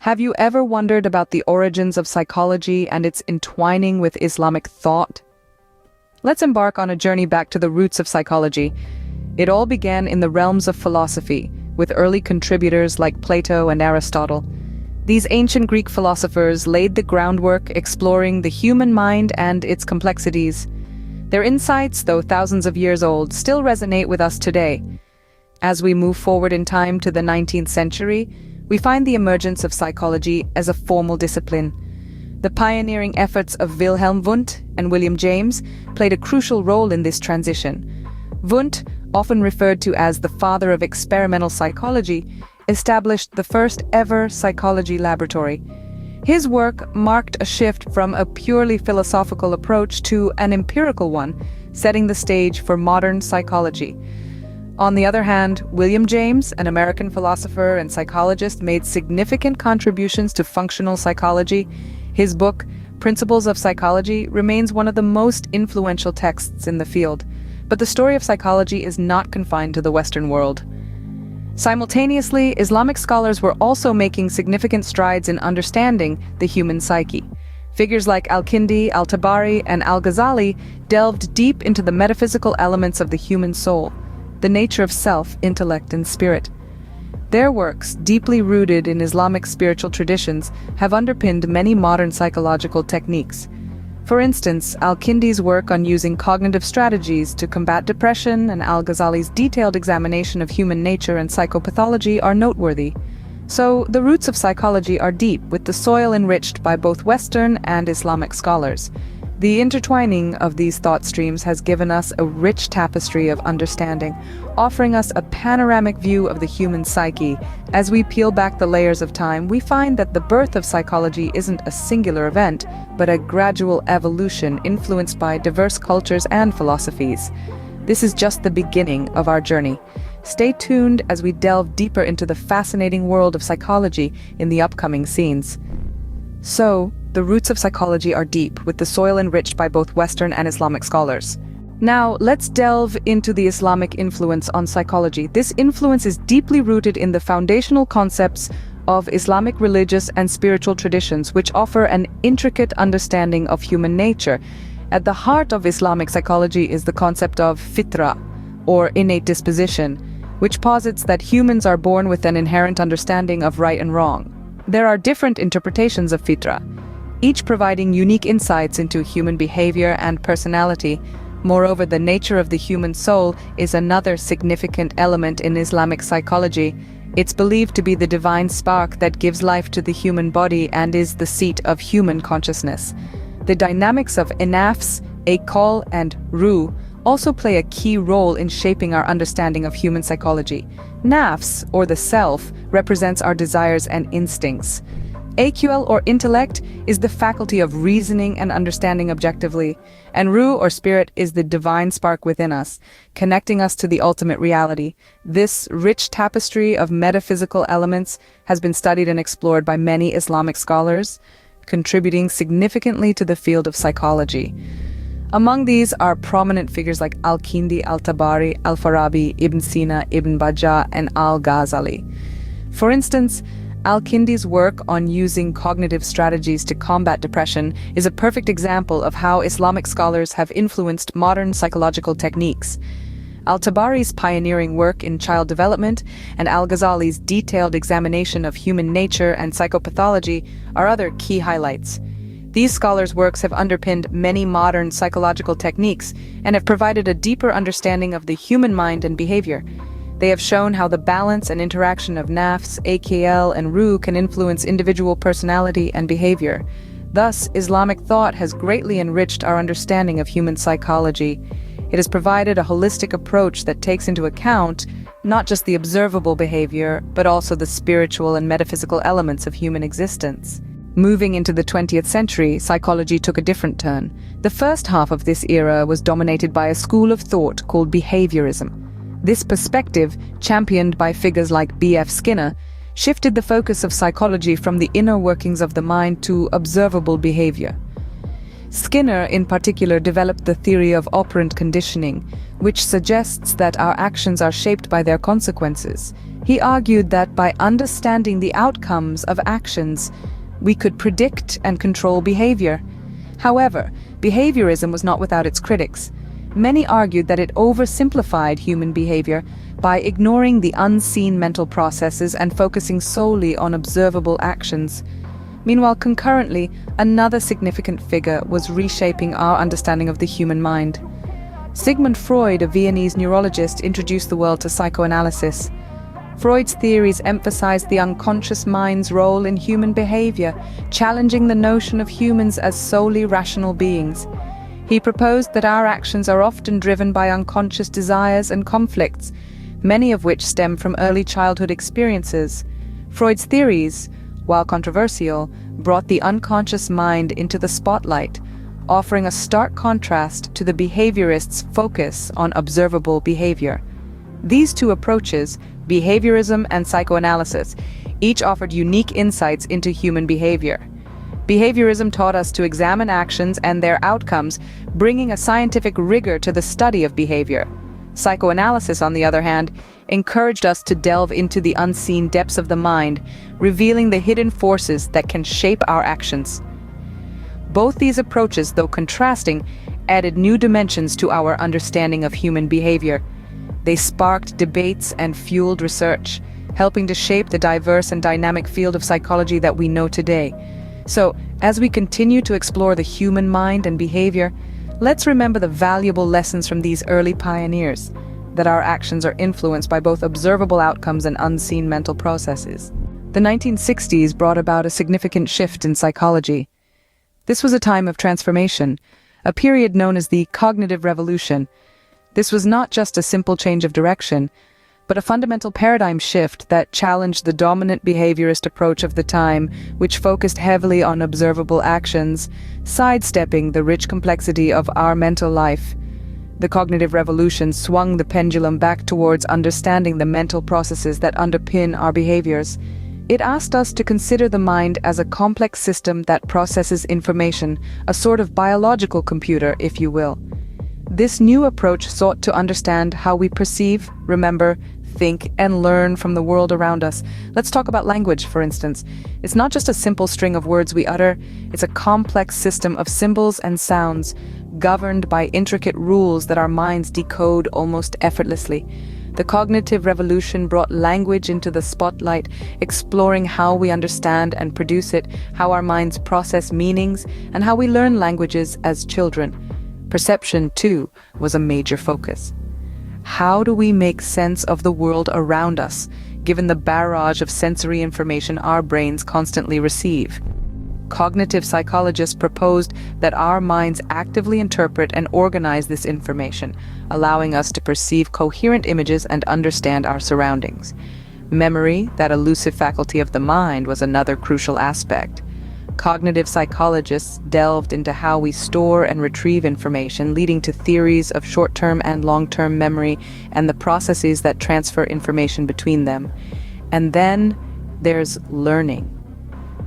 Have you ever wondered about the origins of psychology and its entwining with Islamic thought? Let's embark on a journey back to the roots of psychology. It all began in the realms of philosophy, with early contributors like Plato and Aristotle. These ancient Greek philosophers laid the groundwork exploring the human mind and its complexities. Their insights, though thousands of years old, still resonate with us today. As we move forward in time to the 19th century, we find the emergence of psychology as a formal discipline. The pioneering efforts of Wilhelm Wundt and William James played a crucial role in this transition. Wundt, often referred to as the father of experimental psychology, established the first ever psychology laboratory. His work marked a shift from a purely philosophical approach to an empirical one, setting the stage for modern psychology. On the other hand, William James, an American philosopher and psychologist, made significant contributions to functional psychology. His book, Principles of Psychology, remains one of the most influential texts in the field. But the story of psychology is not confined to the Western world. Simultaneously, Islamic scholars were also making significant strides in understanding the human psyche. Figures like Al-Kindi, Al-Tabari, and Al-Ghazali delved deep into the metaphysical elements of the human soul, the nature of self, intellect, and spirit. Their works, deeply rooted in Islamic spiritual traditions, have underpinned many modern psychological techniques. For instance, Al-Kindi's work on using cognitive strategies to combat depression and Al-Ghazali's detailed examination of human nature and psychopathology are noteworthy. So, the roots of psychology are deep, with the soil enriched by both Western and Islamic scholars. The intertwining of these thought streams has given us a rich tapestry of understanding, offering us a panoramic view of the human psyche. As we peel back the layers of time, we find that the birth of psychology isn't a singular event, but a gradual evolution influenced by diverse cultures and philosophies. This is just the beginning of our journey. Stay tuned as we delve deeper into the fascinating world of psychology in the upcoming scenes. So, the roots of psychology are deep, with the soil enriched by both Western and Islamic scholars. Now, let's delve into the Islamic influence on psychology. This influence is deeply rooted in the foundational concepts of Islamic religious and spiritual traditions, which offer an intricate understanding of human nature. At the heart of Islamic psychology is the concept of fitra, or innate disposition, which posits that humans are born with an inherent understanding of right and wrong. There are different interpretations of fitra, each providing unique insights into human behavior and personality. Moreover, the nature of the human soul is another significant element in Islamic psychology. It's believed to be the divine spark that gives life to the human body and is the seat of human consciousness. The dynamics of nafs, aqal, and ruh also play a key role in shaping our understanding of human psychology. Nafs, or the self, represents our desires and instincts. AQL, or intellect, is the faculty of reasoning and understanding objectively, and ruh, or spirit, is the divine spark within us, connecting us to the ultimate reality. This rich tapestry of metaphysical elements has been studied and explored by many Islamic scholars, contributing significantly to the field of psychology. Among these are prominent figures like Al-Kindi, Al-Tabari, Al-Farabi, Ibn Sina, Ibn Bajjah, and Al-Ghazali. For instance, Al-Kindi's work on using cognitive strategies to combat depression is a perfect example of how Islamic scholars have influenced modern psychological techniques. Al-Tabari's pioneering work in child development and Al-Ghazali's detailed examination of human nature and psychopathology are other key highlights. These scholars' works have underpinned many modern psychological techniques and have provided a deeper understanding of the human mind and behavior. They have shown how the balance and interaction of nafs, AKL, and ruh can influence individual personality and behavior. Thus, Islamic thought has greatly enriched our understanding of human psychology. It has provided a holistic approach that takes into account not just the observable behavior, but also the spiritual and metaphysical elements of human existence. Moving into the 20th century, psychology took a different turn. The first half of this era was dominated by a school of thought called behaviorism. This perspective, championed by figures like B.F. Skinner, shifted the focus of psychology from the inner workings of the mind to observable behavior. Skinner, in particular, developed the theory of operant conditioning, which suggests that our actions are shaped by their consequences. He argued that by understanding the outcomes of actions, we could predict and control behavior. However, behaviorism was not without its critics. Many argued that it oversimplified human behavior by ignoring the unseen mental processes and focusing solely on observable actions. Meanwhile, concurrently, another significant figure was reshaping our understanding of the human mind. Sigmund Freud, a Viennese neurologist, introduced the world to psychoanalysis. Freud's theories emphasized the unconscious mind's role in human behavior, challenging the notion of humans as solely rational beings. He proposed that our actions are often driven by unconscious desires and conflicts, many of which stem from early childhood experiences. Freud's theories, while controversial, brought the unconscious mind into the spotlight, offering a stark contrast to the behaviorists' focus on observable behavior. These two approaches, behaviorism and psychoanalysis, each offered unique insights into human behavior. Behaviorism taught us to examine actions and their outcomes, bringing a scientific rigor to the study of behavior. Psychoanalysis, on the other hand, encouraged us to delve into the unseen depths of the mind, revealing the hidden forces that can shape our actions. Both these approaches, though contrasting, added new dimensions to our understanding of human behavior. They sparked debates and fueled research, helping to shape the diverse and dynamic field of psychology that we know today. So, as we continue to explore the human mind and behavior, let's remember the valuable lessons from these early pioneers, that our actions are influenced by both observable outcomes and unseen mental processes. The 1960s brought about a significant shift in psychology. This was a time of transformation, a period known as the cognitive revolution. This was not just a simple change of direction, but a fundamental paradigm shift that challenged the dominant behaviorist approach of the time, which focused heavily on observable actions, sidestepping the rich complexity of our mental life. The cognitive revolution swung the pendulum back towards understanding the mental processes that underpin our behaviors. It asked us to consider the mind as a complex system that processes information, a sort of biological computer, if you will. This new approach sought to understand how we perceive, remember, think, and learn from the world around us. Let's talk about language, for instance. It's not just a simple string of words we utter, it's a complex system of symbols and sounds, governed by intricate rules that our minds decode almost effortlessly. The cognitive revolution brought language into the spotlight, exploring how we understand and produce it, how our minds process meanings, and how we learn languages as children. Perception, too, was a major focus. How do we make sense of the world around us, given the barrage of sensory information our brains constantly receive? Cognitive psychologists proposed that our minds actively interpret and organize this information, allowing us to perceive coherent images and understand our surroundings. Memory, that elusive faculty of the mind, was another crucial aspect. Cognitive psychologists delved into how we store and retrieve information, leading to theories of short-term and long-term memory and the processes that transfer information between them. And then there's learning.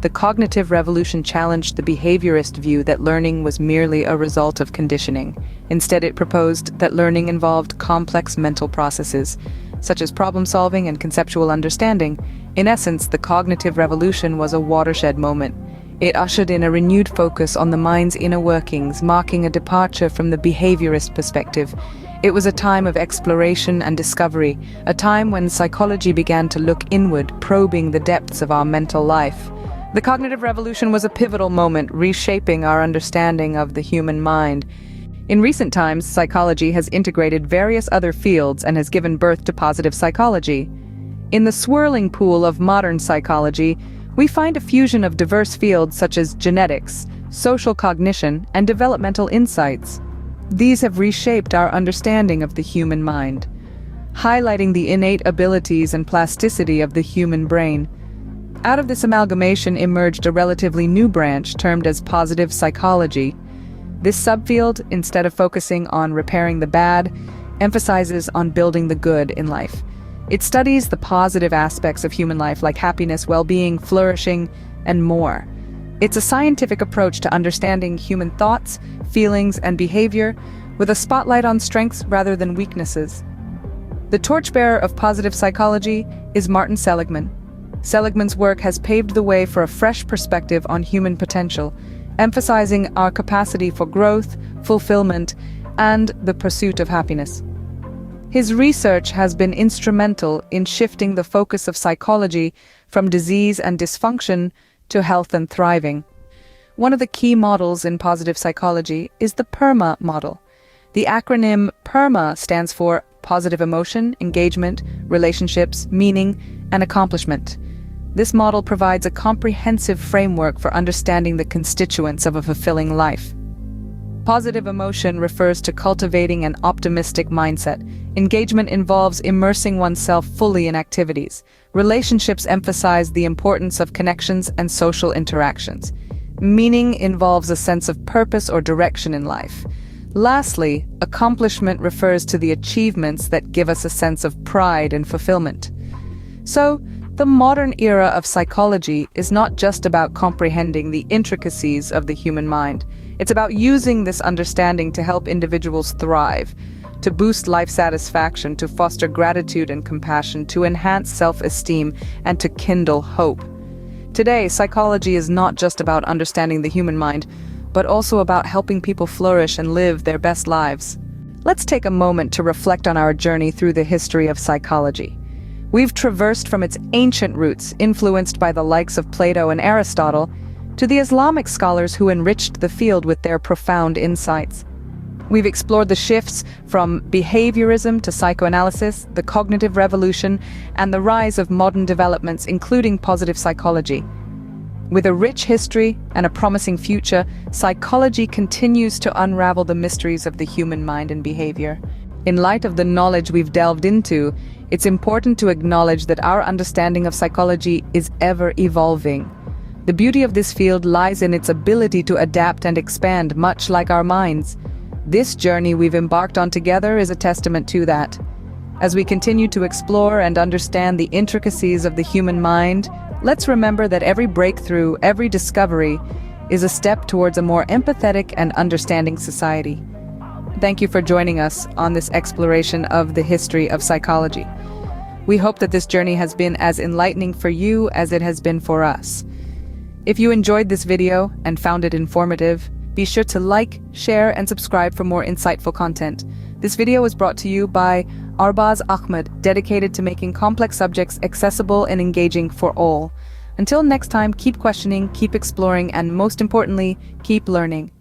The cognitive revolution challenged the behaviorist view that learning was merely a result of conditioning. Instead, it proposed that learning involved complex mental processes, such as problem-solving and conceptual understanding. In essence, the cognitive revolution was a watershed moment. It ushered in a renewed focus on the mind's inner workings, marking a departure from the behaviorist perspective. It was a time of exploration and discovery, a time when psychology began to look inward, probing the depths of our mental life. The cognitive revolution was a pivotal moment, reshaping our understanding of the human mind. In recent times, psychology has integrated various other fields and has given birth to positive psychology. In the swirling pool of modern psychology, we find a fusion of diverse fields such as genetics, social cognition, and developmental insights. These have reshaped our understanding of the human mind, highlighting the innate abilities and plasticity of the human brain. Out of this amalgamation emerged a relatively new branch termed as positive psychology. This subfield, instead of focusing on repairing the bad, emphasizes on building the good in life. It studies the positive aspects of human life like happiness, well-being, flourishing, and more. It's a scientific approach to understanding human thoughts, feelings, and behavior, with a spotlight on strengths rather than weaknesses. The torchbearer of positive psychology is Martin Seligman. Seligman's work has paved the way for a fresh perspective on human potential, emphasizing our capacity for growth, fulfillment, and the pursuit of happiness. His research has been instrumental in shifting the focus of psychology from disease and dysfunction to health and thriving. One of the key models in positive psychology is the PERMA model. The acronym PERMA stands for positive emotion, engagement, relationships, meaning, and accomplishment. This model provides a comprehensive framework for understanding the constituents of a fulfilling life. Positive emotion refers to cultivating an optimistic mindset. Engagement involves immersing oneself fully in activities. Relationships emphasize the importance of connections and social interactions. Meaning involves a sense of purpose or direction in life. Lastly, accomplishment refers to the achievements that give us a sense of pride and fulfillment. So, the modern era of psychology is not just about comprehending the intricacies of the human mind. It's about using this understanding to help individuals thrive, to boost life satisfaction, to foster gratitude and compassion, to enhance self-esteem, and to kindle hope. Today, psychology is not just about understanding the human mind, but also about helping people flourish and live their best lives. Let's take a moment to reflect on our journey through the history of psychology. We've traversed from its ancient roots, influenced by the likes of Plato and Aristotle, to the Islamic scholars who enriched the field with their profound insights. We've explored the shifts from behaviorism to psychoanalysis, the cognitive revolution, and the rise of modern developments, including positive psychology. With a rich history and a promising future, psychology continues to unravel the mysteries of the human mind and behavior. In light of the knowledge we've delved into, it's important to acknowledge that our understanding of psychology is ever evolving. The beauty of this field lies in its ability to adapt and expand, much like our minds. This journey we've embarked on together is a testament to that. As we continue to explore and understand the intricacies of the human mind, let's remember that every breakthrough, every discovery, is a step towards a more empathetic and understanding society. Thank you for joining us on this exploration of the history of psychology. We hope that this journey has been as enlightening for you as it has been for us. If you enjoyed this video and found it informative, be sure to like, share, and subscribe for more insightful content. This video was brought to you by Arbaz Ahmed, dedicated to making complex subjects accessible and engaging for all. Until next time, keep questioning, keep exploring, and most importantly, keep learning.